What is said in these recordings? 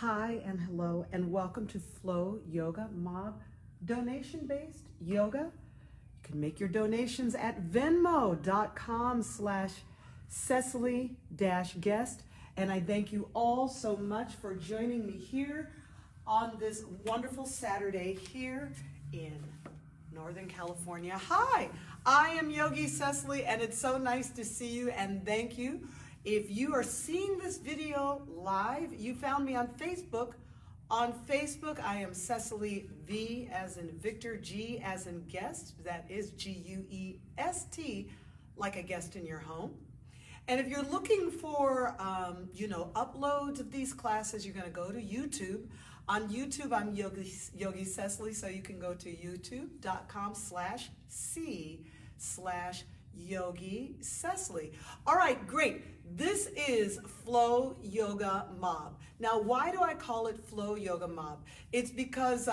Hi and hello and welcome to Flow Yoga Mob donation-based yoga. You can make your donations at venmo.com/Cecily-guest. And I thank you all so much for joining me here on this wonderful Saturday here in Northern California. Hi, I am Yogi Cecily and it's so nice to see you and thank you. If you are seeing this video live, you found me on Facebook. On Facebook, I am Cecily V as in Victor, G as in guest. That is G-U-E-S-T, like a guest in your home. And if you're looking for, uploads of these classes, you're going to go to YouTube. On YouTube, I'm Yogi Cecily, so you can go to youtube.com/C/Yogi Cecily. All right, great. This is Flow Yoga Mob. Now, why do I call it Flow Yoga Mob? It's because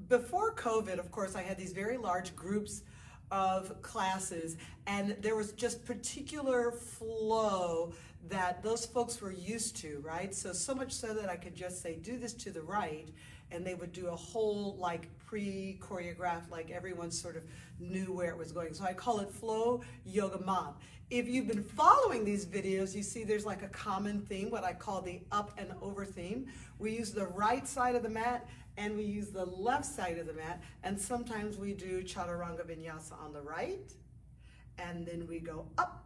before COVID, of course, I had these very large groups of classes, and there was just particular flow that those folks were used to, right? So much so that I could just say, do this to the right, and they would do a whole like pre-choreographed, like everyone sort of knew where it was going. So I call it Flow Yoga Mob. If you've been following these videos, you see there's like a common theme, what I call the up and over theme. We use the right side of the mat and we use the left side of the mat, and sometimes we do chaturanga vinyasa on the right, and then we go up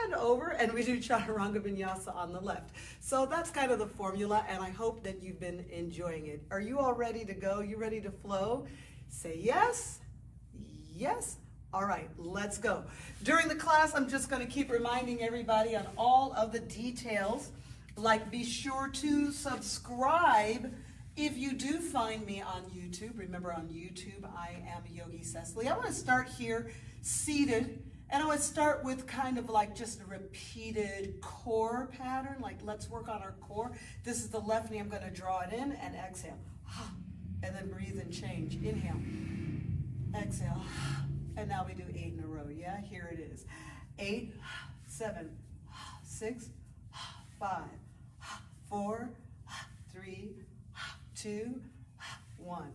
and over, and we do chaturanga vinyasa on the left. So that's kind of the formula, and I hope that you've been enjoying it. Are you all ready to go? You ready to flow? Say yes, yes. All right, let's go. During the class, I'm just going to keep reminding everybody on all of the details, like be sure to subscribe if you do find me on YouTube. Remember, on YouTube, I am Yogi Cecily. I want to start here seated. And I would start with kind of like just a repeated core pattern, like let's work on our core. This is the left knee, I'm going to draw it in and exhale. And then breathe and change. Inhale, exhale. And now we do 8 in a row. Yeah, here it is. 8, 7, 6, 5, 4, 3, 2, 1.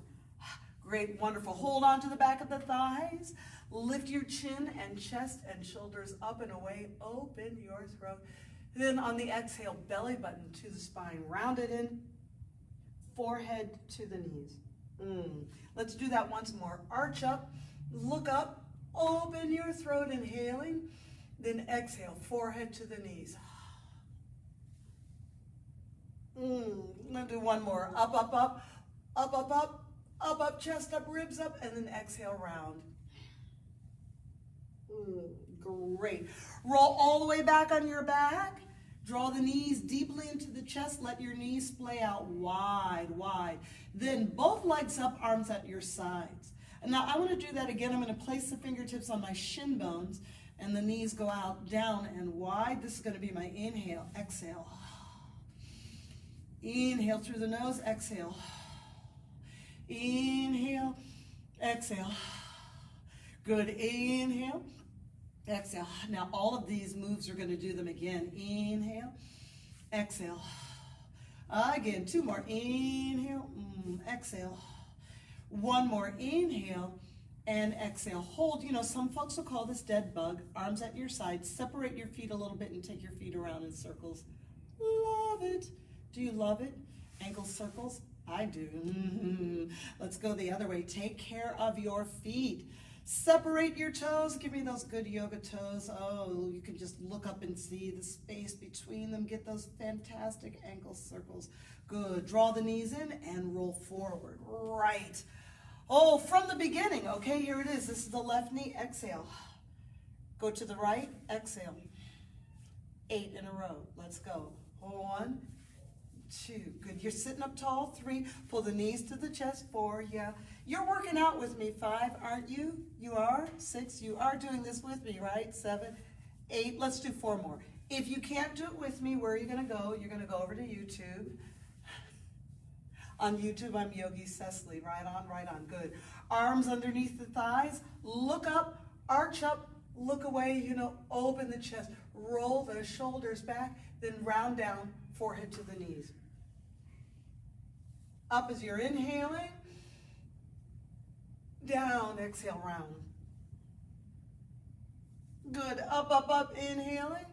Great, wonderful. Hold on to the back of the thighs. Lift your chin and chest and shoulders up and away. Open your throat. Then on the exhale, belly button to the spine. Round it in. Forehead to the knees. Let's do that once more. Arch up. Look up. Open your throat, inhaling. Then exhale. Forehead to the knees. Let's do one more. Up, up, up. Up, up, up. Up, up, chest up, ribs up. And then exhale, round. Great. Roll all the way back on your back. Draw the knees deeply into the chest. Let your knees splay out wide, wide. Then both legs up, arms at your sides. And now I want to do that again. I'm going to place the fingertips on my shin bones and the knees go out, down and wide. This is going to be my inhale, exhale. Inhale through the nose, exhale. Inhale, exhale. Good. Inhale, exhale. Now all of these moves are going to do them again. Inhale, exhale. Again, 2 more. Inhale, exhale. 1 more. Inhale and exhale. Hold. Some folks will call this dead bug. Arms at your sides. Separate your feet a little bit and take your feet around in circles. Love it. Do you love it? Ankle circles? I do. Let's go the other way. Take care of your feet. Separate your toes. Give me those good yoga toes. Oh, you can just look up and see the space between them. Get those fantastic ankle circles. Good. Draw the knees in and roll forward. Right. Oh, from the beginning. Okay, here it is. This is the left knee. Exhale. Go to the right. Exhale. 8 in a row. Let's go. 1, 2. Good. You're sitting up tall. 3. Pull the knees to the chest. 4. Yeah. You're working out with me. 5. Aren't you? You are. 6. You are doing this with me, right? 7. 8. Let's do 4 more. If you can't do it with me, where are you going to go? You're going to go over to YouTube. On YouTube, I'm Yogi Cecily. Right on, right on. Good. Arms underneath the thighs. Look up. Arch up. Look away. Open the chest. Roll the shoulders back. Then round down. Forehead to the knees. Up as you're inhaling. Down, exhale, round. Good, up, up, up, inhaling,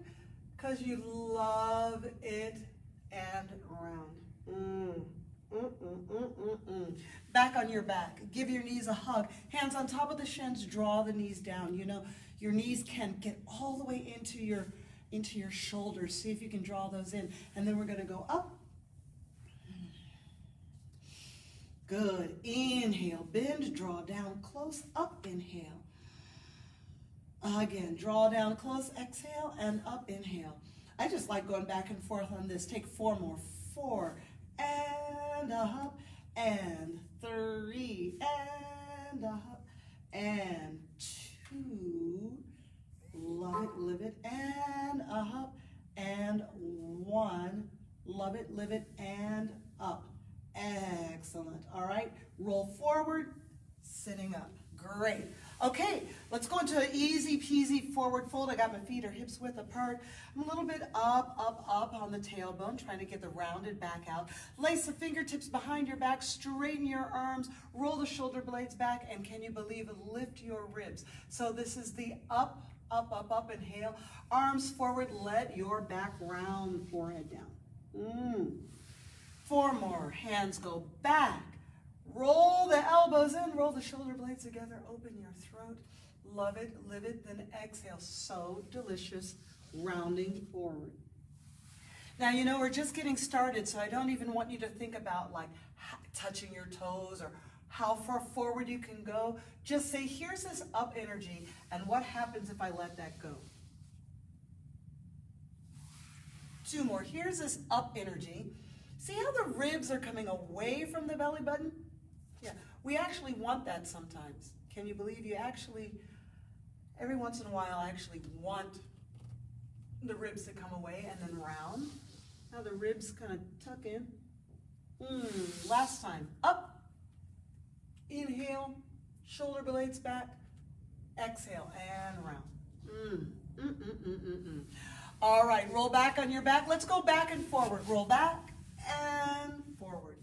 because you love it, and round. Back on your back. Give your knees a hug. Hands on top of the shins, draw the knees down. You know, your knees can get all the way into your shoulders. See if you can draw those in. And then we're going to go up. Good. Inhale, bend, draw down, close, up, inhale. Again, draw down, close, exhale, and up, inhale. I just like going back and forth on this. Take 4 more. 4, and up, and 3, and up, and 2. Love it, live it, and up, and 1. Love it, live it, and up. Excellent. All right, roll forward, sitting up. Great. Okay, let's go into an easy peasy forward fold. I got my feet or hips width apart. I'm a little bit up, up, up on the tailbone, trying to get the rounded back out. Lace the fingertips behind your back, straighten your arms, roll the shoulder blades back, and can you believe it, lift your ribs. So this is the up, up, up, up, inhale. Arms forward, let your back round, forehead down. 4 more, hands go back. Roll the elbows in, roll the shoulder blades together, open your throat. Love it, live it, then exhale. So delicious, rounding forward. Now, you know, we're just getting started, so I don't even want you to think about like touching your toes or how far forward you can go. Just say, here's this up energy, and what happens if I let that go? 2 more, here's this up energy. See how the ribs are coming away from the belly button? Yeah, we actually want that sometimes. Can you believe you actually, every once in a while, I actually want the ribs to come away and then round. Now the ribs kind of tuck in. Last time, up, inhale, shoulder blades back, exhale, and round. All right, roll back on your back. Let's go back and forward. Roll back and forward.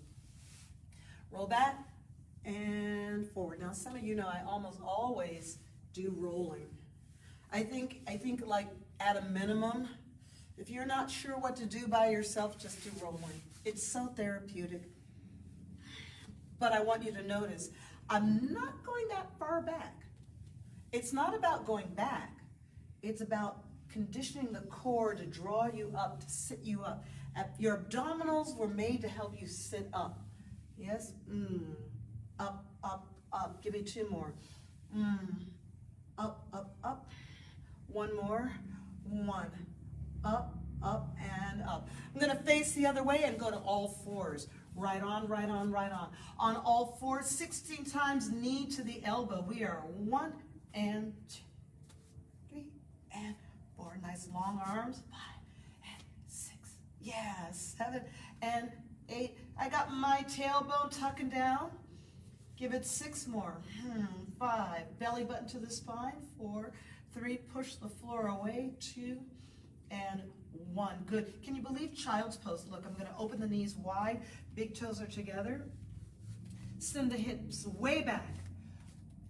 Roll back and forward. Now, some of you know I almost always do rolling. I think like at a minimum, if you're not sure what to do by yourself, just do rolling. It's so therapeutic. But I want you to notice, I'm not going that far back. It's not about going back. It's about conditioning the core to draw you up, to sit you up. Your abdominals were made to help you sit up. Yes? Up, up, up. Give me 2 more. Up, up, up. 1 more. 1. Up, up, and up. I'm going to face the other way and go to all 4s. Right on, right on, right on. On all 4s, 16 times knee to the elbow. We are 1 and 2, 3 and 4. Nice long arms. 5 and 6. Yeah, 7 and 8. I got my tailbone tucking down. Give it 6 more. 5. Belly button to the spine. 4, 3. Push the floor away. 2 and 1. Good. Can you believe child's pose? Look, I'm going to open the knees wide. Big toes are together. Send the hips way back.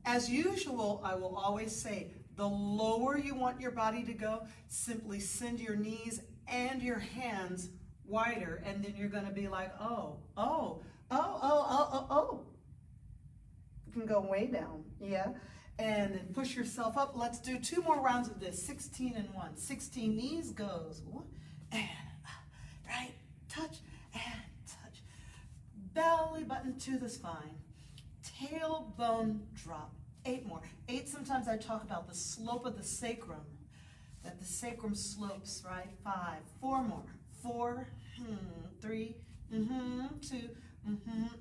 As usual, I will always say, the lower you want your body to go, simply send your knees and your hands wider, and then you're going to be like, oh, oh, oh, oh, oh, oh, oh. You can go way down, yeah? And then push yourself up. Let's do 2 more rounds of this. 16 and 1. 16 knees goes. 1 and up. Right? Touch and touch. Belly button to the spine. Tailbone drop. 8 more. 8, sometimes I talk about the slope of the sacrum. That the sacrum slopes, right? 5. 4 more. 4, 3, 2,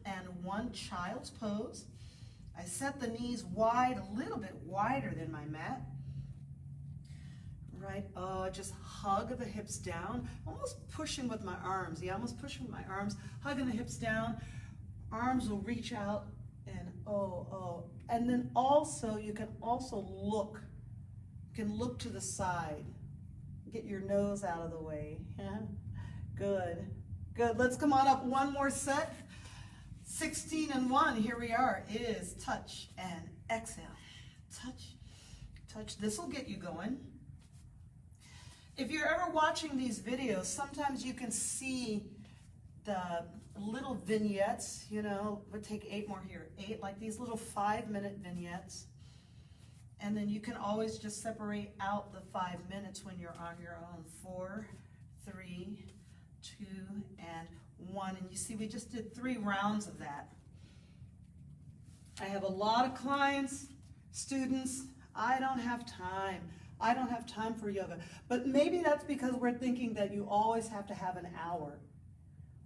and 1. Child's pose. I set the knees wide, a little bit wider than my mat. Right, just hug the hips down, almost pushing with my arms. Yeah, almost pushing with my arms, hugging the hips down. Arms will reach out and oh. And then also, you can also look. You can look to the side. Get your nose out of the way. Yeah? Good, good. Let's come on up 1 more set. 16 and 1, here we are, is touch and exhale. Touch, touch. This will get you going. If you're ever watching these videos, sometimes you can see the little vignettes, you know, we'll take 8 more here, 8, like these little 5-minute vignettes. And then you can always just separate out the 5 minutes when you're on your own. 4, 3, 2, and 1. And you see, we just did 3 rounds of that. I have a lot of clients, students, I don't have time. I don't have time for yoga. But maybe that's because we're thinking that you always have to have an hour.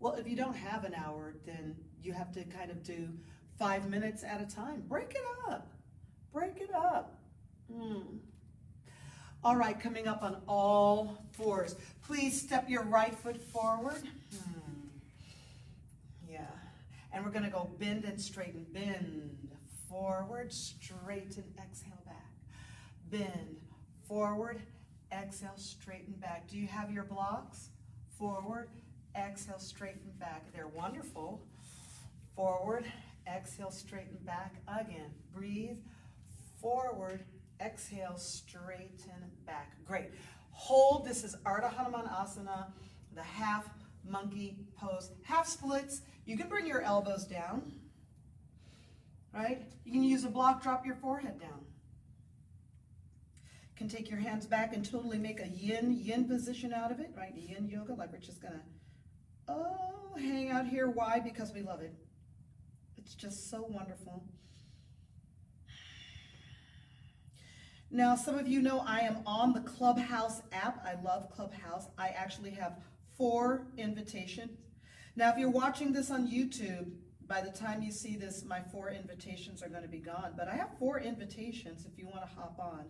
Well, if you don't have an hour, then you have to kind of do 5 minutes at a time. Break it up. Break it up. All right, coming up on all fours. Please step your right foot forward. Yeah. And we're going to go bend and straighten. Bend, forward, straighten, exhale back. Bend, forward, exhale, straighten back. Do you have your blocks? Forward, exhale, straighten back. They're wonderful. Forward, exhale, straighten back. Again, breathe, forward, exhale, straighten back. Great. Hold. This is Ardha Hanumanasana, the half monkey pose. Half splits. You can bring your elbows down, right? You can use a block, drop your forehead down. You can take your hands back and totally make a yin position out of it, right? Yin yoga, like we're just gonna, hang out here. Why? Because we love it. It's just so wonderful. Now, some of you know I am on the Clubhouse app. I love Clubhouse. I actually have 4 invitations. Now, if you're watching this on YouTube, by the time you see this, my 4 invitations are going to be gone. But I have 4 invitations if you want to hop on.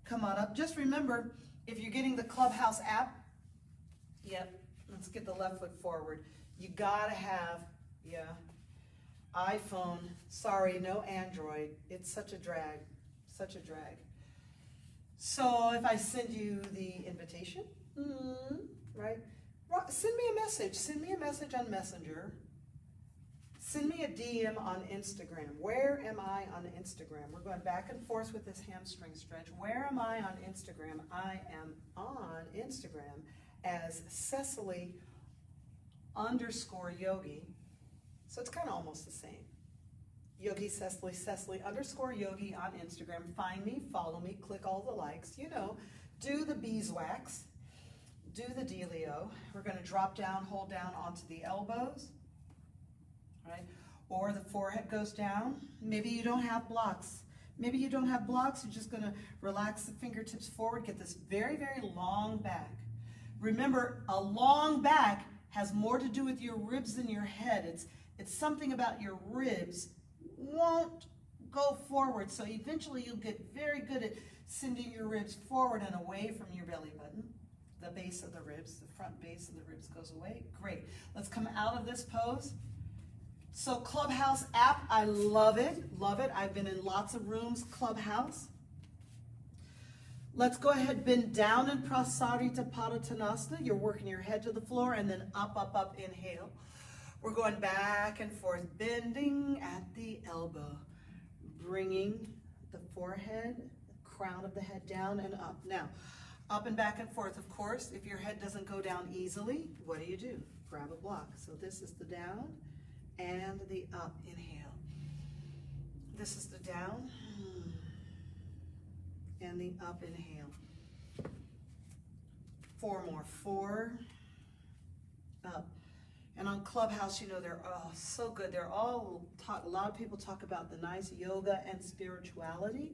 Come on up. Just remember, if you're getting the Clubhouse app, let's get the left foot forward. You got to have, iPhone. Sorry, no Android. It's such a drag, such a drag. So if I send you the invitation, right? Send me a message. Send me a message on Messenger. Send me a DM on Instagram. Where am I on Instagram? We're going back and forth with this hamstring stretch. Where am I on Instagram? I am on Instagram as Cecily _Yogi. So it's kind of almost the same. Yogi Cecily, Cecily _ Yogi on Instagram. Find me, follow me, click all the likes. You know, do the beeswax, do the dealio. We're going to drop down, hold down onto the elbows, right? Or the forehead goes down. Maybe you don't have blocks. Maybe you don't have blocks. You're just going to relax the fingertips forward. Get this very, very long back. Remember, a long back has more to do with your ribs than your head. It's something about your ribs won't go forward. So eventually you'll get very good at sending your ribs forward and away from your belly button. The base of the ribs, the front base of the ribs goes away. Great. Let's come out of this pose. So Clubhouse app, I love it. Love it. I've been in lots of rooms, Clubhouse. Let's go ahead, bend down in Prasarita Padottanasana. You're working your head to the floor and then up, up, up, inhale. We're going back and forth, bending at the elbow, bringing the forehead, the crown of the head down and up. Now, up and back and forth, of course. If your head doesn't go down easily, what do? Grab a block. So this is the down and the up, inhale. This is the down and the up, inhale. 4 more, 4, up. And on Clubhouse, you know, they're all so good. They're all talk, a lot of people talk about the nice yoga and spirituality.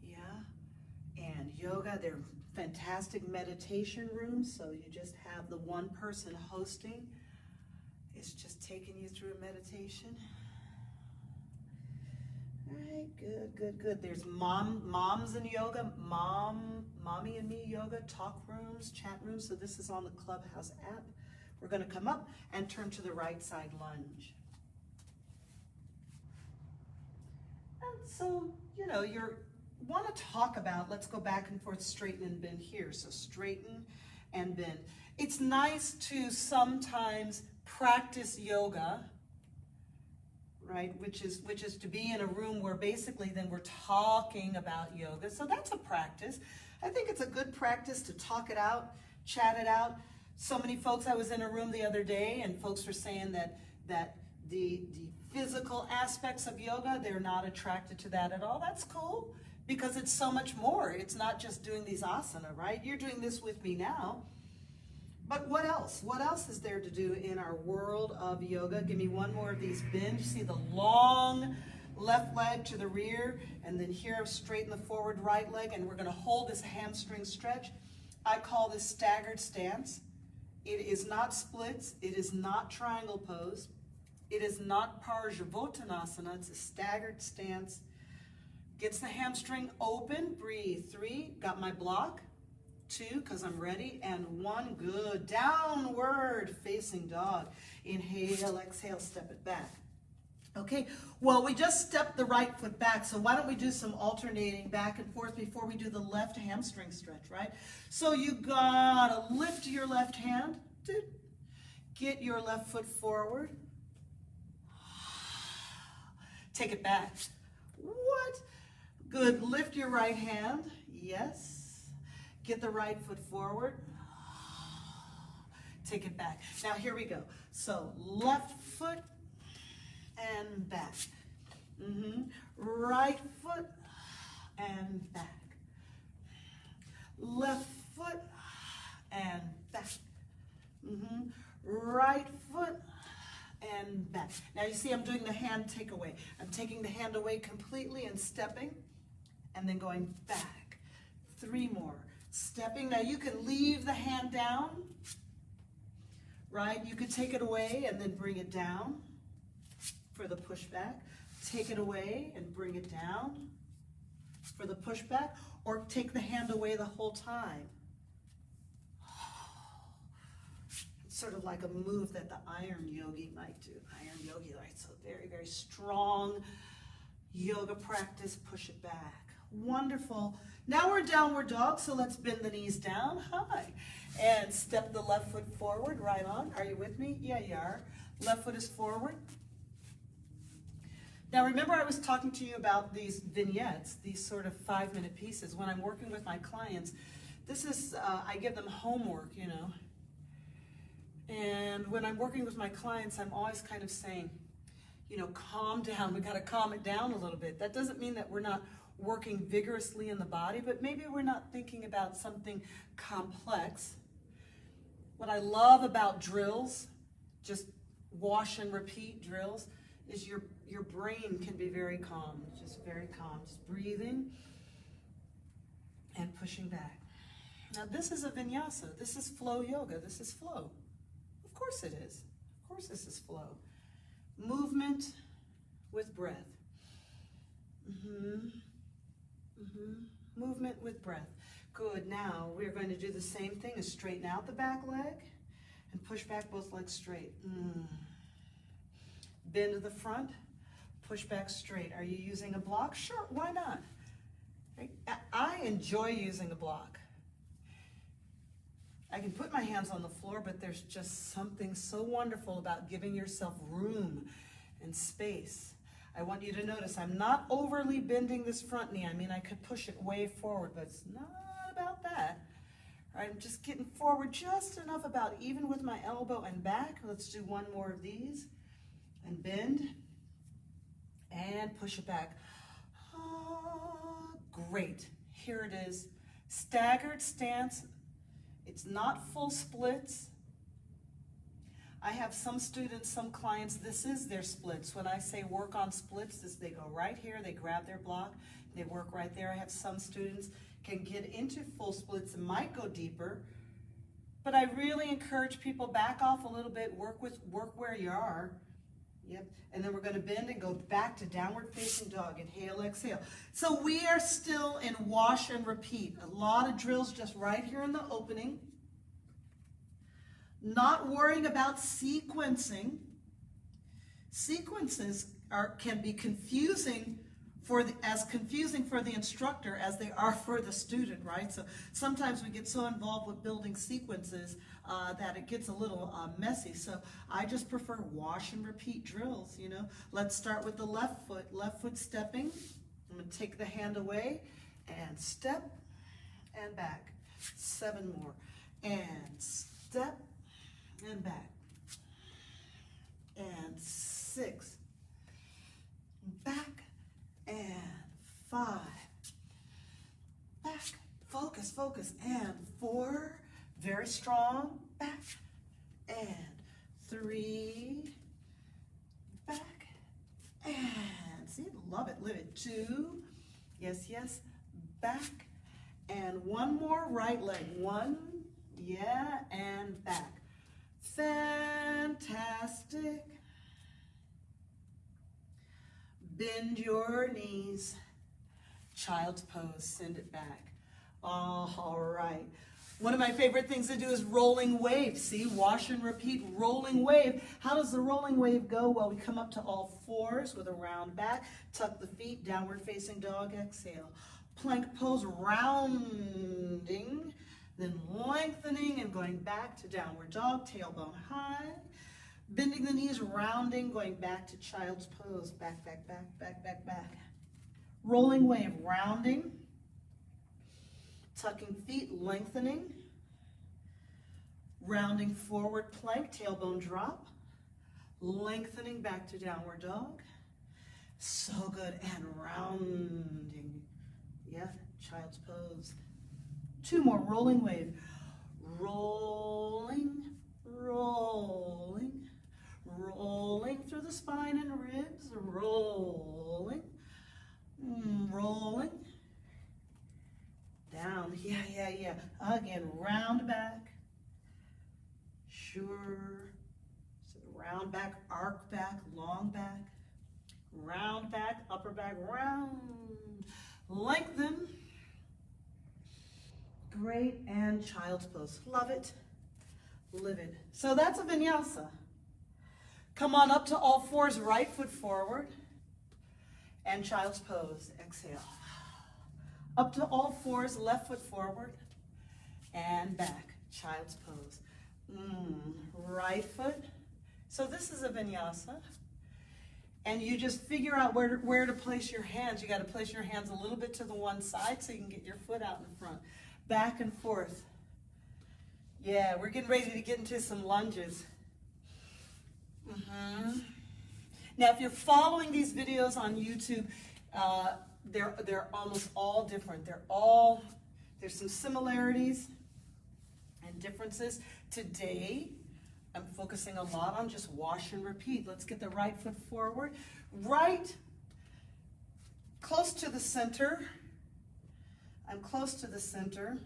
Yeah. And yoga, they're fantastic meditation rooms. So you just have the one person hosting. It's just taking you through a meditation. All right, good, good, good. There's moms in yoga, mommy and me yoga, talk rooms, chat rooms. So this is on the Clubhouse app. We're going to come up and turn to the right side lunge. And so, you know, you want to talk about, let's go back and forth, straighten and bend here. So straighten and bend. It's nice to sometimes practice yoga, right? Which is to be in a room where basically then we're talking about yoga. So that's a practice. I think it's a good practice to talk it out, chat it out. So many folks, I was in a room the other day and folks were saying that the physical aspects of yoga, they're not attracted to that at all. That's cool because it's so much more. It's not just doing these asana, right? You're doing this with me now. But what else? What else is there to do in our world of yoga? Give me one more of these bends. You see the long left leg to the rear, and then here straighten the forward right leg, and we're going to hold this hamstring stretch. I call this staggered stance. It is not splits. It is not triangle pose. It is not Parsvottanasana. It's a staggered stance. Gets the hamstring open. Breathe. 3. Got my block. 2, because I'm ready, and 1, good. Downward facing dog. Inhale, exhale, step it back. Okay, well, we just stepped the right foot back, so why don't we do some alternating back and forth before we do the left hamstring stretch, right? So you gotta lift your left hand, get your left foot forward, take it back. What? Good, lift your right hand, yes. Get the right foot forward. Take it back. Now here we go. So left foot and back. Right foot and back. Left foot and back. Right foot and back. Now you see I'm doing the hand takeaway. I'm taking the hand away completely and stepping and then going back. 3 more. Stepping. Now you can leave the hand down, right? You could take it away and then bring it down for the pushback. Take it away and bring it down for the pushback, or take the hand away the whole time. It's sort of like a move that the iron yogi might do. Iron yogi, right? So very, very strong yoga practice. Push it back. Wonderful. Now we're downward dog, so let's bend the knees down. Hi. And step the left foot forward, right on. Are you with me? Yeah, you are. Left foot is forward. Now remember I was talking to you about these vignettes, these sort of 5-minute pieces. When I'm working with my clients, this is, I give them homework, you know. And when I'm working with my clients, I'm always kind of saying, you know, calm down. We got to calm it down a little bit. That doesn't mean that we're not working vigorously in the body, but maybe we're not thinking about something complex. What I love about drills, just wash and repeat drills, is your brain can be very calm, just very calm, just breathing and pushing back. Now this is a vinyasa, this is flow yoga, this is flow. Of course it is, of course this is flow. Movement with breath. Movement with breath. Good. Now we're going to do the same thing as straighten out the back leg and push back both legs straight. Bend to the front, push back straight. Are you using a block? Sure, why not? I enjoy using a block. I can put my hands on the floor, but there's just something so wonderful about giving yourself room and space. I want you to notice I'm not overly bending this front knee. I mean, I could push it way forward, but it's not about that. All right, I'm just getting forward just enough about even with my elbow and back. Let's do 1 more of these. And bend. And push it back. Great. Here it is. Staggered stance. It's not full splits. I have some students, some clients, this is their splits. When I say work on splits, they go right here, they grab their block, they work right there. I have some students can get into full splits and might go deeper, but I really encourage people back off a little bit, work where you are. Yep, and then we're going to bend and go back to downward facing dog. Inhale, exhale. So we are still in wash and repeat. A lot of drills just right here in the opening. Not worrying about sequencing. Sequences can be confusing as confusing for the instructor as they are for the student, right? So sometimes we get so involved with building sequences that it gets a little messy. So I just prefer wash and repeat drills, you know. Let's start with the left foot stepping. I'm gonna take the hand away and step and back. 7 more. And step and back. And 6. Back and 5. Back. Focus, focus. And 4. Very strong. Back. And 3. Back. And see, love it, live it. 2. Yes, yes. Back. And 1 more, right leg. 1. Yeah, and back. Fantastic. Bend your knees. Child's pose, send it back. All right. One of my favorite things to do is rolling wave. See, wash and repeat, rolling wave. How does the rolling wave go? Well, we come up to all fours with a round back, tuck the feet, downward facing dog, exhale. Plank pose, rounding, then lengthening and going back to downward dog, tailbone high. Bending the knees, rounding, going back to child's pose, back, back, back, back, back, back. Rolling wave, rounding, tucking feet, lengthening, rounding forward plank, tailbone drop, lengthening back to downward dog. So good, and rounding. Yeah, child's pose. 2 more, rolling wave. Rolling, rolling, rolling through the spine and ribs, rolling, rolling, down, yeah. Again, round back, sure. So round back, arc back, long back, round back, upper back, round, lengthen. Great, and child's pose. Love it, live it. So that's a vinyasa. Come on up to all fours, right foot forward, and child's pose. Exhale. Up to all fours, left foot forward, and back, child's pose. Right foot. So this is a vinyasa. And you just figure out where to place your hands. You got to place your hands a little bit to the one side so you can get your foot out in front. Back and forth. Yeah, we're getting ready to get into some lunges. Now, if you're following these videos on YouTube, they're almost all different. There's some similarities and differences. Today, I'm focusing a lot on just wash and repeat. Let's get the right foot forward. Right, close to the center. I'm close to the center.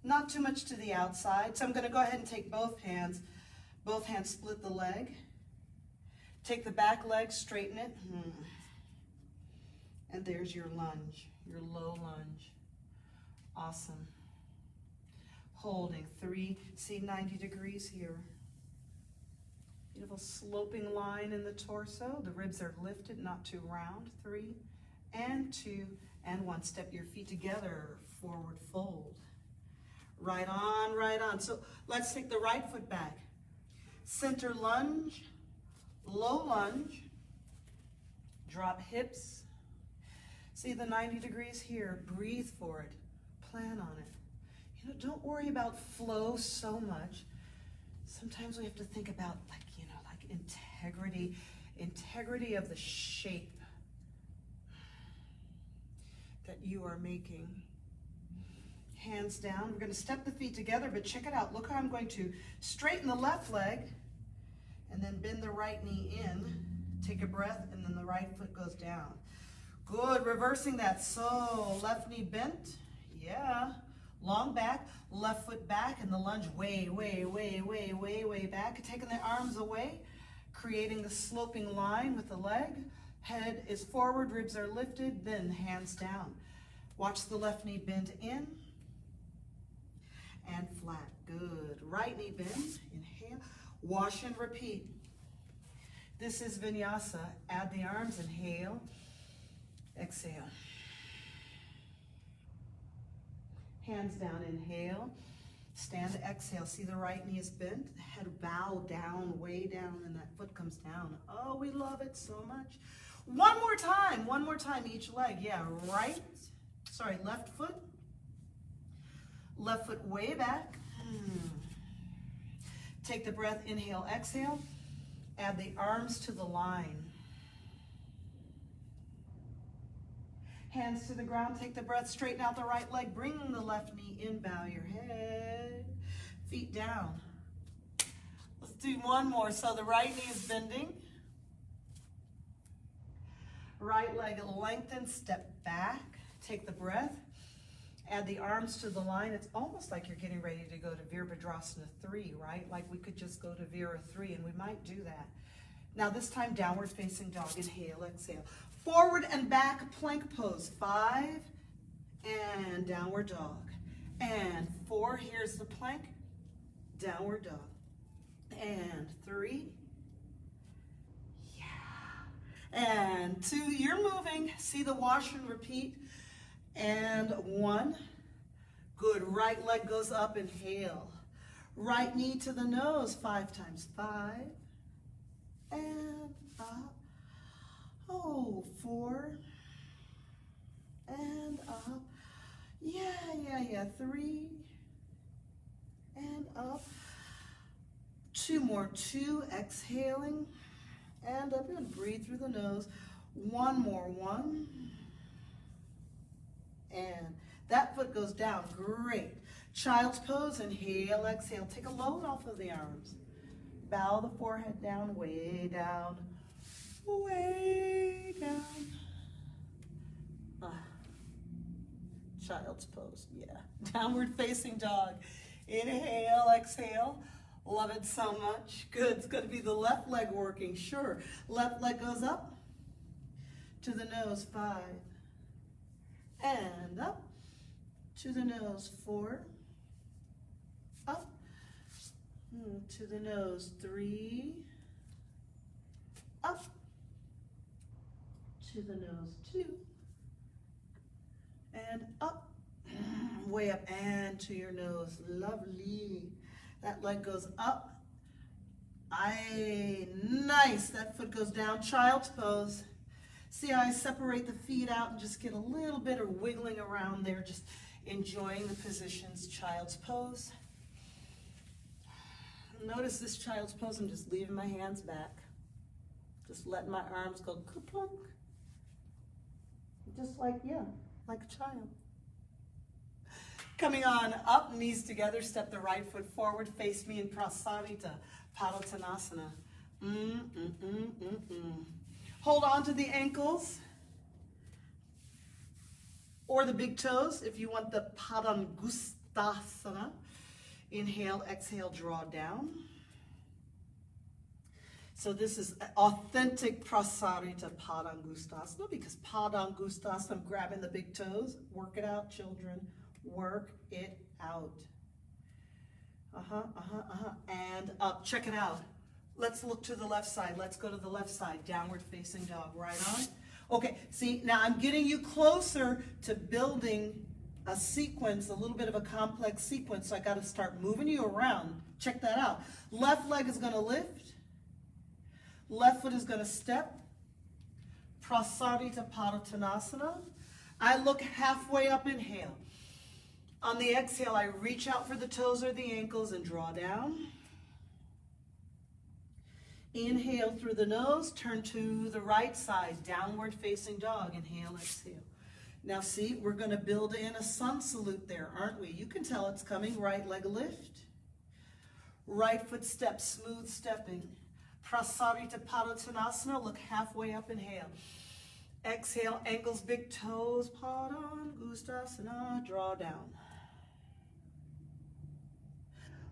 Not too much to the outside. So I'm going to go ahead and take both hands. Both hands split the leg. Take the back leg, straighten it. And there's your lunge, your low lunge. Awesome. Holding 3, see 90 degrees here. Beautiful sloping line in the torso. The ribs are lifted, not too round. 3 and 2 and 1. Step your feet together, forward fold. Right on, right on. So let's take the right foot back. Center lunge, low lunge. Drop hips. See the 90 degrees here. Breathe for it. Plan on it. You know, don't worry about flow so much. Sometimes we have to think about like integrity of the shape that you are making. Hands down. We're going to step the feet together, but check it out. Look how I'm going to straighten the left leg and then bend the right knee in. Take a breath, and then the right foot goes down. Good. Reversing that. So left knee bent. Yeah. Long back, left foot back, and the lunge way back. Taking the arms away, creating the sloping line with the leg. Head is forward, ribs are lifted, then hands down. Watch the left knee bend in and flat. Good. Right knee bend. Inhale. Wash and repeat. This is vinyasa. Add the arms. Inhale. Exhale. Hands down, inhale. Stand, exhale. See the right knee is bent. The head bow down, way down, and that foot comes down. Oh, we love it so much. One more time each leg. Yeah, left foot. Left foot way back. Take the breath, inhale, exhale. Add the arms to the line. Hands to the ground, take the breath, straighten out the right leg, bring the left knee in, bow your head, feet down. Let's do one more. So the right knee is bending. Right leg lengthen, step back, take the breath, add the arms to the line. It's almost like you're getting ready to go to Virabhadrasana 3, right? Like we could just go to Vira 3, and we might do that. Now this time, downward facing dog. Inhale, exhale. Forward and back plank pose. 5, and downward dog. And 4, here's the plank, downward dog. And 3, and 2, you're moving. See the wash and repeat. And 1, good. Right leg goes up, inhale. Right knee to the nose, 5 times. 5, and up. Oh, 4, and up. Yeah. 3, and up. 2 more. 2, exhaling, and up, and breathe through the nose. 1 more. 1, and that foot goes down. Great. Child's pose. Inhale, exhale. Take a load off of the arms. Bow the forehead down, way down, way down. Child's pose, yeah. Downward facing dog. Inhale, exhale. Love it so much. Good. It's going to be the left leg working, sure. Left leg goes up to the nose, 5, and up to the nose, 4, up to the nose, 3, up to the nose, 2, and up, way up, and to your nose. Lovely. That leg goes up. Nice. That foot goes down. Child's pose. See how I separate the feet out and just get a little bit of wiggling around there, just enjoying the positions. Child's pose. Notice this child's pose. I'm just leaving my hands back. Just letting my arms go ka-plunk. Just like, like a child. Coming on up, knees together, step the right foot forward, face me in Prasarita Padottanasana. Hold on to the ankles or the big toes if you want the Padangustasana. Inhale, exhale, draw down. So this is authentic Prasarita Padangustasana, because Padangustasana, I'm grabbing the big toes. Work it out, children. Work it out. And up. Check it out. Let's look to the left side. Let's go to the left side. Downward facing dog. Right on. Okay, see, now I'm getting you closer to building a sequence, a little bit of a complex sequence, so I got to start moving you around. Check that out. Left leg is going to lift. Left foot is going to step. Prasarita Padottanasana. I look halfway up, inhale. On the exhale, I reach out for the toes or the ankles and draw down. Inhale through the nose, turn to the right side, downward facing dog. Inhale, exhale. Now see, we're going to build in a sun salute there, aren't we? You can tell it's coming. Right leg lift. Right foot step, smooth stepping. Prasarita Padottanasana, look halfway up, inhale. Exhale, ankles, big toes, Padangustasana, draw down.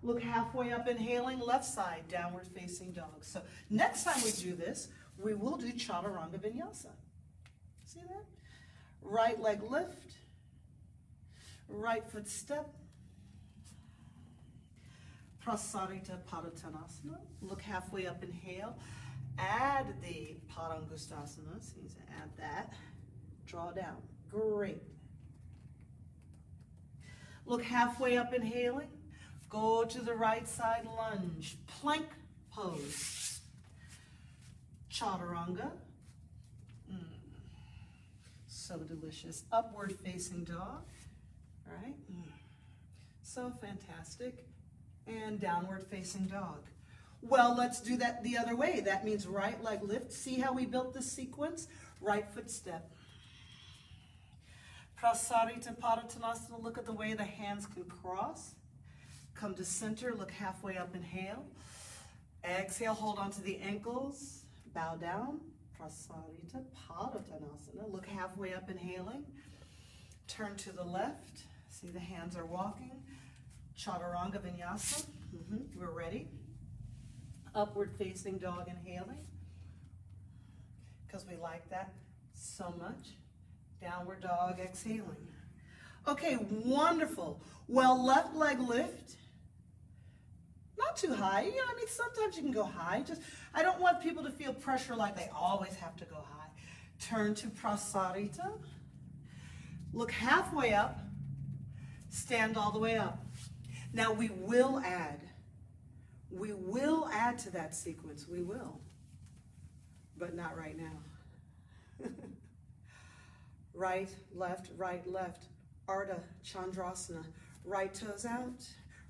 Look halfway up, inhaling, left side, downward facing dog. So next time we do this, we will do Chaturanga Vinyasa. See that? Right leg lift, right foot step, Prasarita Padottanasana. Look halfway up, inhale. Add the Padangustasana, so you need to add that. draw down. Great. Look halfway up, inhaling. Go to the right side, lunge. Plank pose. Chaturanga. So delicious. Upward facing dog. All right. So fantastic. And downward facing dog. Well, let's do that the other way. That means right leg lift. See how we built this sequence? Right foot step. Prasarita Padottanasana. Look at the way the hands can cross. Come to center. Look halfway up. Inhale. Exhale. Hold on to the ankles. Bow down. Prasarita Padottanasana. Look halfway up. Inhaling. Turn to the left. See the hands are walking. Chaturanga Vinyasa. We're ready. Upward facing dog, inhaling, because we like that so much. Downward dog, exhaling. Okay, wonderful. Well, left leg lift. Not too high. You know, I mean, sometimes you can go high. I don't want people to feel pressure like they always have to go high. Turn to Prasarita. Look halfway up. Stand all the way up. Now we will add to that sequence. We will. But not right now. Right, left, Ardha Chandrasana. Right toes out,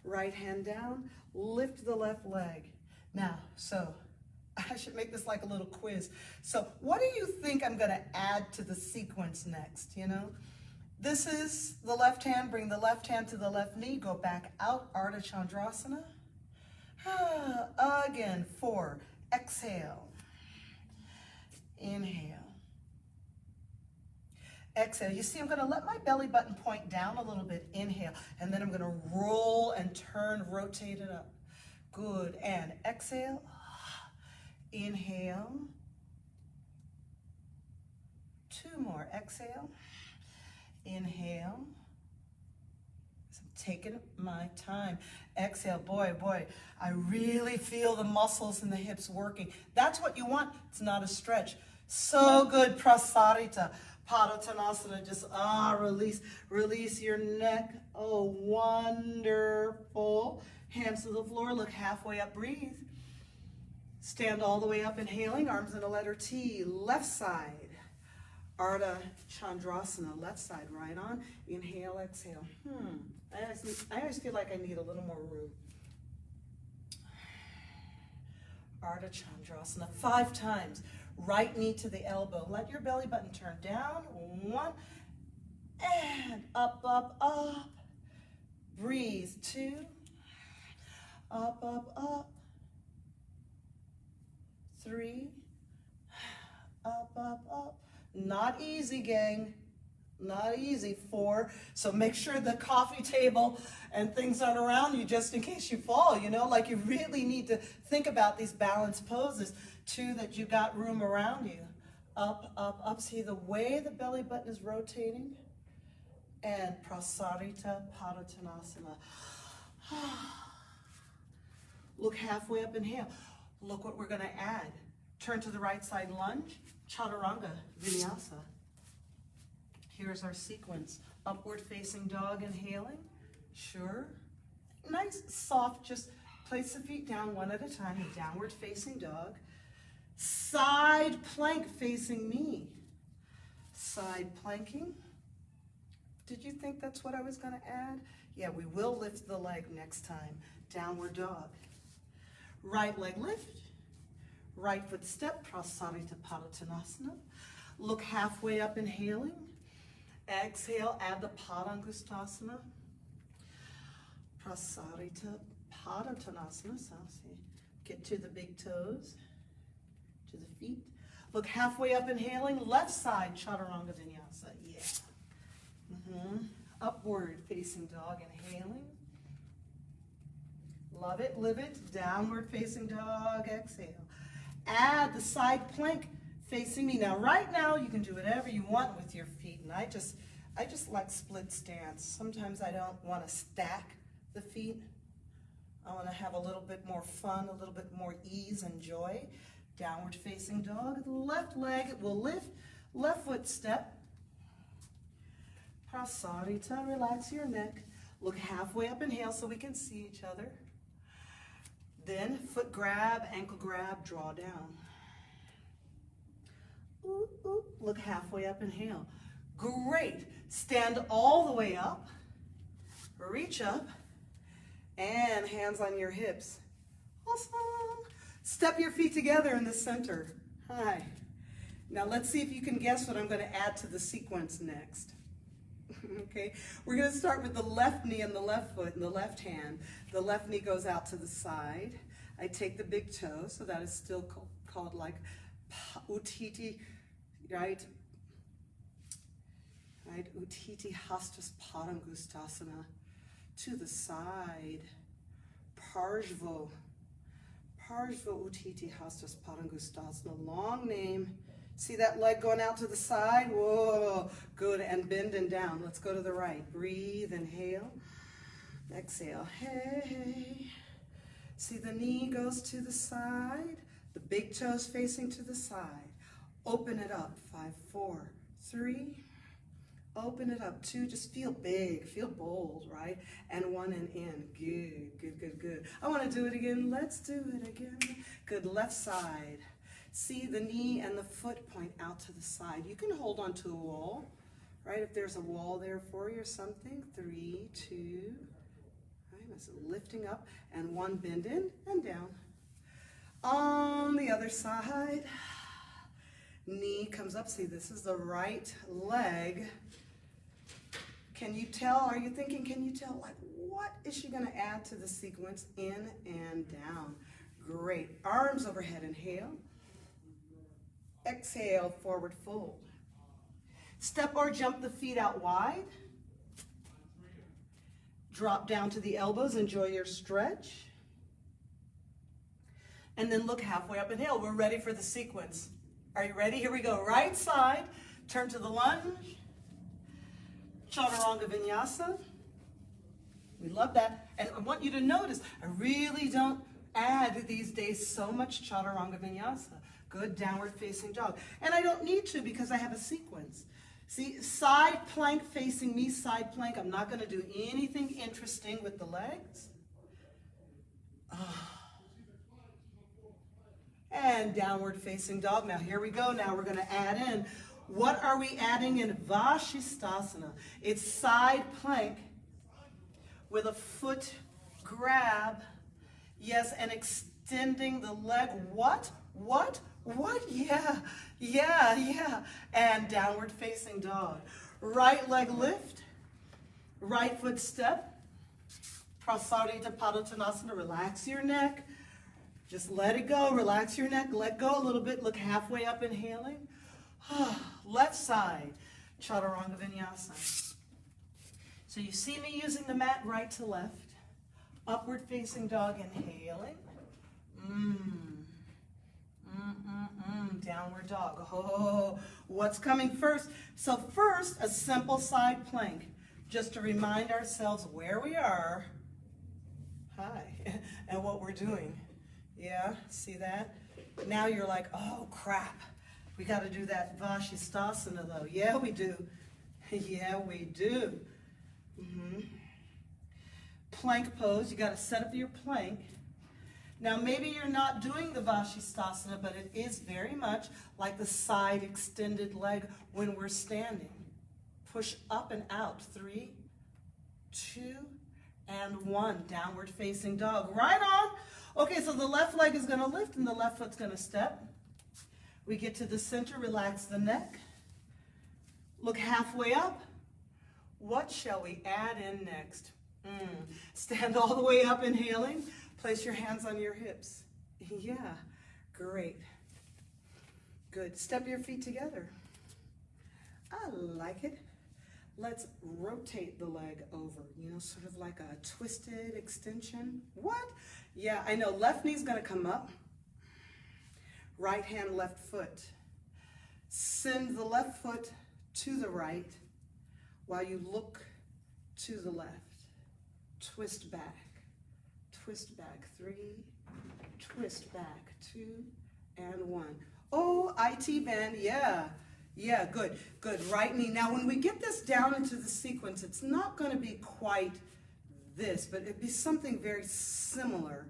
right hand down, lift the left leg. Now, so I should make this like a little quiz. So what do you think I'm gonna add to the sequence next, you know? This is the left hand, bring the left hand to the left knee, go back out, Ardha Chandrasana. Again, 4, exhale, inhale. Exhale. You see, I'm going to let my belly button point down a little bit. Inhale. And then I'm going to roll and turn, rotate it up. Good. And exhale. Inhale. 2 more. Exhale. Inhale. So I'm taking my time. Exhale. Boy, I really feel the muscles in the hips working. That's what you want. It's not a stretch. So good. Prasarita. Padottanasana, just release your neck. Oh, wonderful. Hands to the floor, look halfway up, breathe. Stand all the way up, inhaling, arms in a letter T, left side. Ardha Chandrasana, left side, right on. Inhale, exhale. I always feel like I need a little more room. Ardha Chandrasana, 5 times. Right knee to the elbow. Let your belly button turn down. 1, and up, up, up. Breathe. 2, up, up, up. 3, up, up, up. Not easy, gang. Not easy. 4. So make sure the coffee table and things aren't around you just in case you fall, you know, like you really need to think about these balanced poses. 2, that you got room around you. Up, up, up. See the way the belly button is rotating. And Prasarita Padottanasana. Look halfway up, inhale. Look what we're going to add. Turn to the right side, lunge. Chaturanga Vinyasa. Here's our sequence. Upward facing dog, inhaling. Sure. Nice, soft, just place the feet down one at a time. Downward facing dog. Side plank facing me. Side planking. Did you think that's what I was going to add? Yeah, we will lift the leg next time. Downward dog. Right leg lift. Right foot step. Prasarita Padottanasana. Look halfway up, inhaling. Exhale, add the Padangustasana. Prasarita Padottanasana. So see, get to the big toes. To the feet. Look halfway up, inhaling. Left side, Chaturanga Vinyasa. Yeah. Upward facing dog, inhaling. Love it, live it. Downward facing dog, exhale. Add the side plank facing me. Now, right now, you can do whatever you want with your feet. And I just like split stance. Sometimes I don't want to stack the feet. I want to have a little bit more fun, a little bit more ease and joy. Downward facing dog. The left leg will lift. Left foot step. Prasarita, relax your neck. Look halfway up, inhale so we can see each other. Then foot grab, ankle grab, draw down. Ooh, ooh. Look halfway up, inhale. Great. Stand all the way up. Reach up. And hands on your hips. Awesome. Step your feet together in the center. Hi. Now let's see if you can guess what I'm going to add to the sequence next. Okay, we're going to start with the left knee and the left foot and the left hand. The left knee goes out to the side. I take the big toe, so that is still called like Utthita, right? Right, Utthita Hastas Padangustasana. To the side. Parshva Utthita Hastas Padangustasana. Long name. See that leg going out to the side? Whoa, good, and bending down. Let's go to the right. Breathe, inhale. Exhale, hey. See the knee goes to the side. The big toes facing to the side. Open it up, 5, 4, 3. Open it up, 2, just feel big, feel bold, right? And 1 and in, good, good, good, good. I want to do it again, let's do it again. Good, left side. See the knee and the foot point out to the side. You can hold on to a wall, right? If there's a wall there for you or something. 3, 2, right? That's lifting up and 1 bend in and down. On the other side, knee comes up. See, this is the right leg. Can you tell? Are you thinking, can you tell, like, what is she going to add to the sequence? In and down. Great. Arms overhead, inhale. Exhale, forward fold. Step or jump the feet out wide. Drop down to the elbows, enjoy your stretch. And then look halfway up, inhale. We're ready for the sequence. Are you ready? Here we go. Right side, turn to the lunge. Chaturanga Vinyasa. We love that. And I want you to notice, I really don't add these days so much Chaturanga Vinyasa. Good, downward facing dog. And I don't need to because I have a sequence. See, side plank facing me, side plank. I'm not going to do anything interesting with the legs. And downward facing dog. Now here we go. Now we're going to add in. What are we adding in Vashisthasana? It's side plank with a foot grab. Yes, and extending the leg. What? What? Yeah, yeah, yeah. And downward facing dog. Right leg lift. Right foot step. Prasarita Padottanasana. Relax your neck. Just let it go. Relax your neck. Let go a little bit. Look halfway up, inhaling. Left side. Chaturanga Vinyasa. So you see me using the mat right to left. Upward facing dog, inhaling. Downward dog. Oh, what's coming first? So first, a simple side plank, just to remind ourselves where we are. Hi, and what we're doing. Yeah, see that? Now you're like, oh crap, we got to do that Vashisthasana though. Yeah, we do. Yeah, we do. Plank pose, you got to set up your plank. Now maybe you're not doing the Vashisthasana, but it is very much like the side extended leg when we're standing. Push up and out. 3, 2, and 1. Downward facing dog. Right on. Okay, so the left leg is going to lift and the left foot's going to step. We get to the center, relax the neck. Look halfway up. What shall we add in next? Stand all the way up, inhaling. Place your hands on your hips. Yeah, great. Good. Step your feet together. I like it. Let's rotate the leg over, you know, sort of like a twisted extension. What? Yeah, I know. Left knee's going to come up. Right hand, left foot. Send the left foot to the right while you look to the left. Twist back. Twist back. 3, twist back. 2, and 1. Oh, IT bend. Yeah. Yeah, good, good. Right knee. Now, when we get this down into the sequence, it's not going to be quite this, but it'd be something very similar.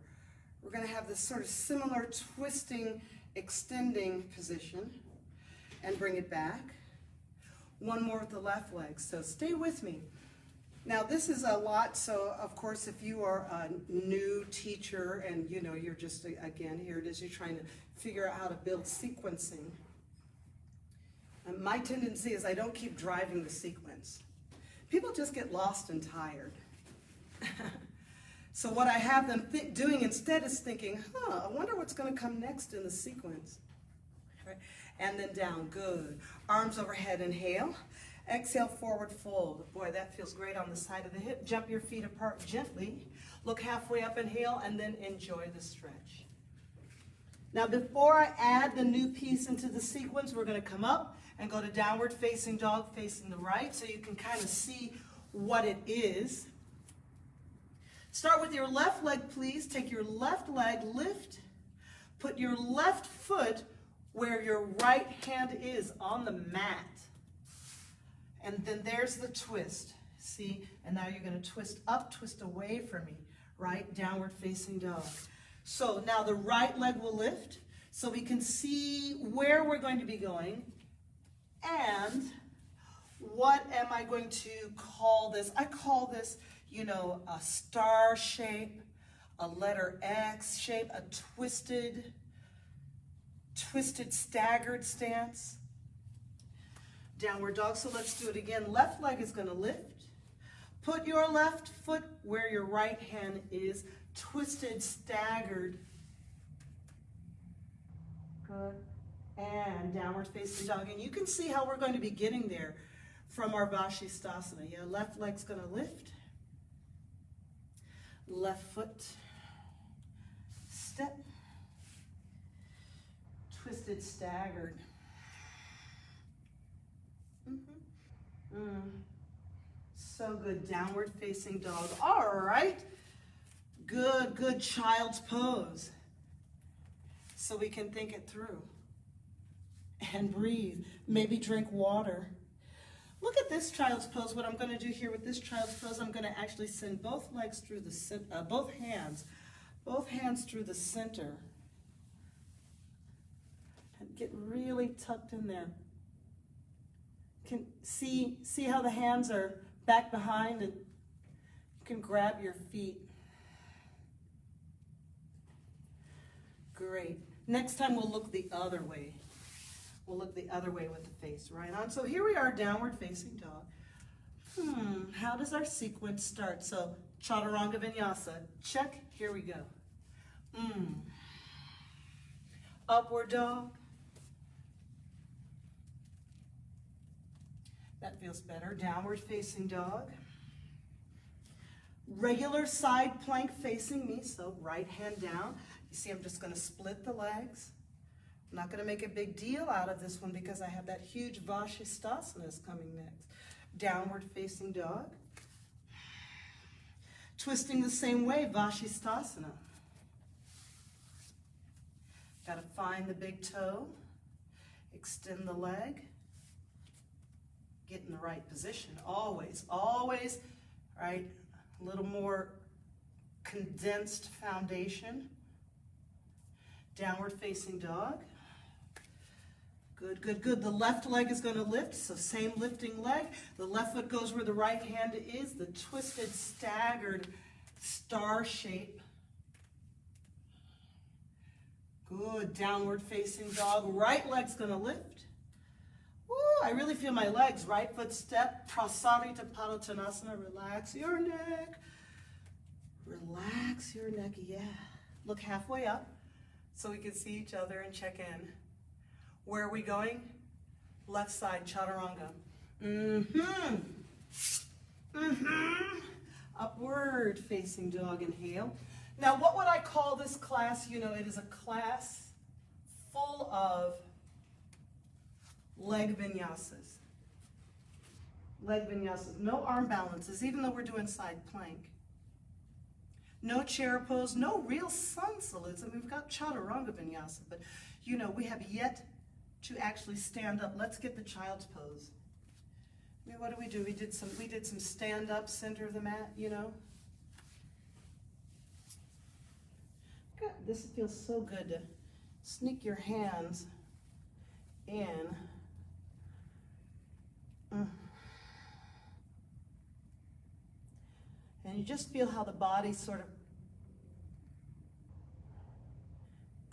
We're going to have this sort of similar twisting, extending position, and bring it back. One more with the left leg, so stay with me. Now, this is a lot, so of course, if you are a new teacher and you know, you're just, again, here it is, you're trying to figure out how to build sequencing. And my tendency is I don't keep driving the sequence. People just get lost and tired. So what I have them doing instead is thinking, I wonder what's going to come next in the sequence. Right? And then down, good. Arms overhead, inhale. Exhale, forward fold. Boy, that feels great on the side of the hip. Jump your feet apart gently. Look halfway up, inhale, and then enjoy the stretch. Now, before I add the new piece into the sequence, we're going to come up and go to downward facing dog, facing the right, so you can kind of see what it is. Start with your left leg, please. Take your left leg, lift. Put your left foot where your right hand is on the mat. And then there's the twist. See? And now you're going to twist up, twist away from me. Right? Downward facing dog. So now the right leg will lift so we can see where we're going to be going. And what am I going to call this? I call this, you know, a star shape, a letter X shape, a twisted, staggered stance. Downward dog, so let's do it again. Left leg is going to lift. Put your left foot where your right hand is. Twisted, staggered. Good. And downward facing dog. And you can see how we're going to be getting there from our Vashisthasana. Yeah, left leg's going to lift. Left foot. Step. Twisted, staggered. So good. Downward facing dog. All right. Good, good child's pose. So we can think it through. And breathe. Maybe drink water. Look at this child's pose. What I'm going to do here with this child's pose, I'm going to actually send both legs through the both hands through the center. And get really tucked in there. Can see how the hands are back behind, and you can grab your feet. Great. Next time we'll look the other way. We'll look the other way with the face right on. So here we are, downward facing dog. How does our sequence start? So Chaturanga Vinyasa, check, here we go. Upward dog. That feels better. Downward facing dog. Regular side plank facing me, so right hand down. You see, I'm just going to split the legs. I'm not going to make a big deal out of this one because I have that huge Vashisthasana coming next. Downward facing dog. Twisting the same way, Vashisthasana. Got to find the big toe. Extend the leg. Get in the right position. Always, always, right? A little more condensed foundation. Downward facing dog. Good, good, good. The left leg is going to lift, so same lifting leg. The left foot goes where the right hand is, the twisted, staggered star shape. Good. Downward facing dog. Right leg's going to lift. Ooh, I really feel my legs. Right foot step, Prasarita Padottanasana. Relax your neck. Relax your neck, yeah. Look halfway up so we can see each other and check in. Where are we going? Left side, Chaturanga. Upward facing dog, inhale. Now, what would I call this class? You know, it is a class full of leg vinyasas. Leg vinyasas. No arm balances, even though we're doing side plank. No chair pose, no real sun salutes. And we've got Chaturanga Vinyasa, but you know, we have yet to actually stand up. Let's get the child's pose. I mean, what do? We did some stand up, center of the mat, you know. God, this feels so good to sneak your hands in. And you just feel how the body sort of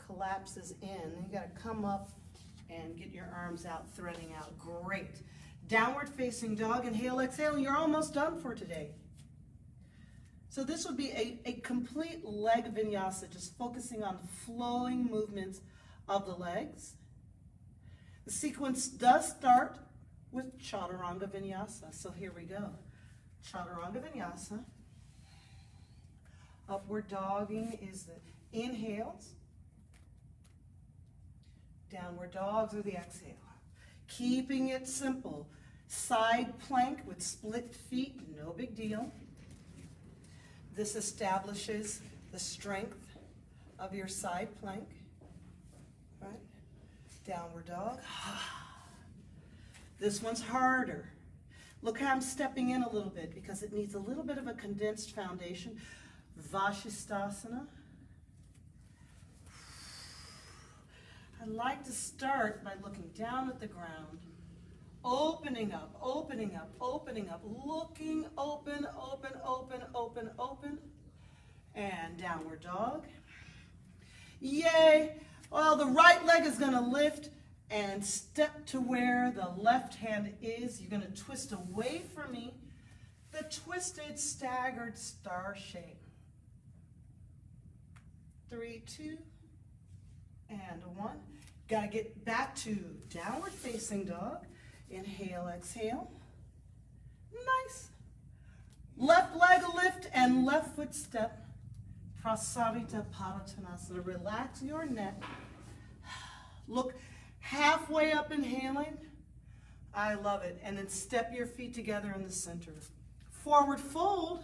collapses in. You got to come up and get your arms out, threading out. Great. Downward facing dog. Inhale, exhale. You're almost done for today. So this would be a complete leg vinyasa, just focusing on the flowing movements of the legs. The sequence does start with Chaturanga Vinyasa. So here we go. Chaturanga Vinyasa. Upward dogging is the inhales. Downward dogs are the exhale. Keeping it simple. Side plank with split feet, no big deal. This establishes the strength of your side plank. Right? Downward dog. This one's harder. Look how I'm stepping in a little bit because it needs a little bit of a condensed foundation. Vashisthasana. I like to start by looking down at the ground, opening up, opening up, opening up, looking open, open, open, open, open, and downward dog. Yay! Well, the right leg is going to lift and step to where the left hand is. You're going to twist away from me, the twisted, staggered star shape. 3, 2, and 1. Got to get back to downward facing dog. Inhale, exhale. Nice. Left leg lift and left foot step. Prasarita Padottanasana. Relax your neck. Look halfway up, inhaling. I love it. And then step your feet together in the center. Forward fold.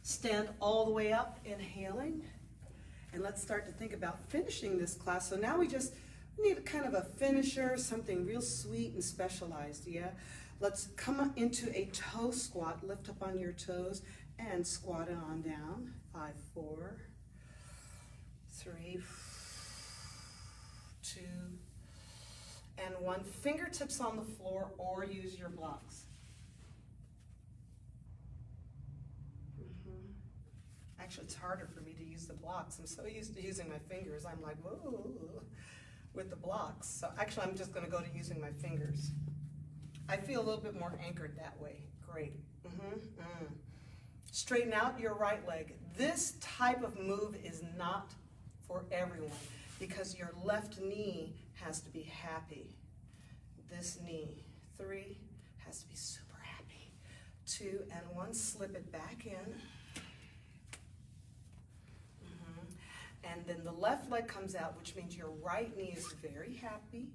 Stand all the way up, inhaling. And let's start to think about finishing this class. So now we just need kind of a finisher, something real sweet and specialized, yeah? Let's come into a toe squat. Lift up on your toes and squat it on down. 5, 4, 3, 2, and 1. Fingertips on the floor or use your blocks. Actually, it's harder for me to use the blocks. I'm so used to using my fingers. I'm like, whoa, with the blocks. So actually, I'm just going to go to using my fingers. I feel a little bit more anchored that way. Great. Straighten out your right leg. This type of move is not for everyone because your left knee has to be happy. This knee. 3 has to be super happy. 2 and 1. Slip it back in. And then the left leg comes out, which means your right knee is very happy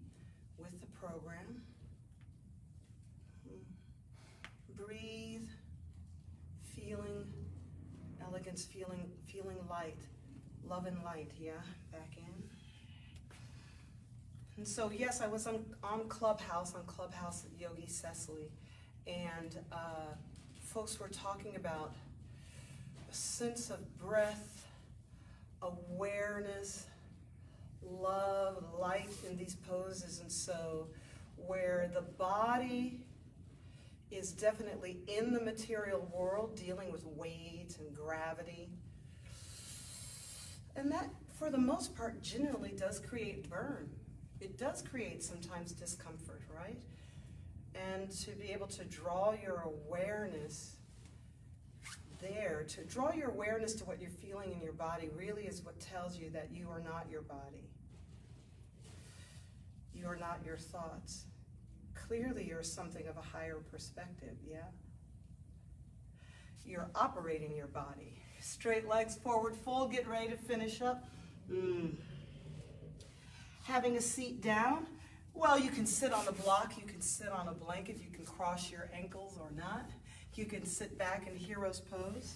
with the program. Breathe, feeling elegance, feeling light, love and light, yeah, back in. And so, yes, I was on Clubhouse Yogi Cecily, and folks were talking about a sense of breath, awareness, love, light in these poses, and so where the body is definitely in the material world, dealing with weight and gravity, and that, for the most part, generally does create burn. It does create sometimes discomfort, right? And to be able to draw your awareness there, to draw your awareness to what you're feeling in your body really is what tells you that you are not your body. You are not your thoughts. Clearly you're something of a higher perspective, yeah? You're operating your body. Straight legs, forward fold, get ready to finish up. Having a seat down, well, you can sit on a block, you can sit on a blanket, you can cross your ankles or not. You can sit back in hero's pose.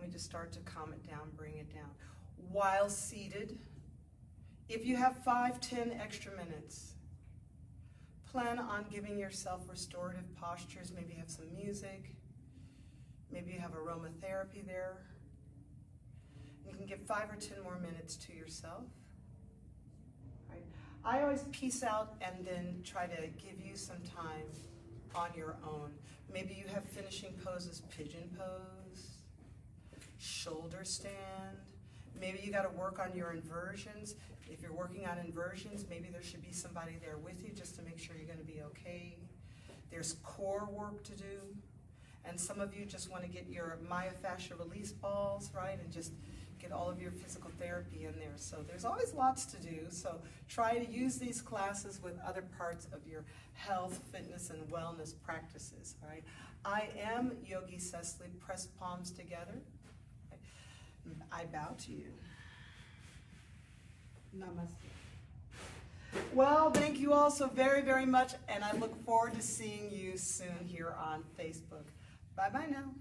me just start to calm it down, bring it down. While seated, if you have 5-10 extra minutes, plan on giving yourself restorative postures. Maybe you have some music. Maybe you have aromatherapy there. You can give 5 or 10 more minutes to yourself. Right. I always peace out and then try to give you some time on your own. Maybe you have finishing poses, pigeon pose, shoulder stand. Maybe you got to work on your inversions. If you're working on inversions, maybe there should be somebody there with you just to make sure you're going to be okay. There's core work to do. And some of you just want to get your myofascial release balls, right? And just get all of your physical therapy in there. So there's always lots to do. So try to use these classes with other parts of your health, fitness, and wellness practices, all right? I am Yogi Cecily. Press palms together. I bow to you. Namaste. Well, thank you all so very, very much, and I look forward to seeing you soon here on Facebook. Bye-bye now.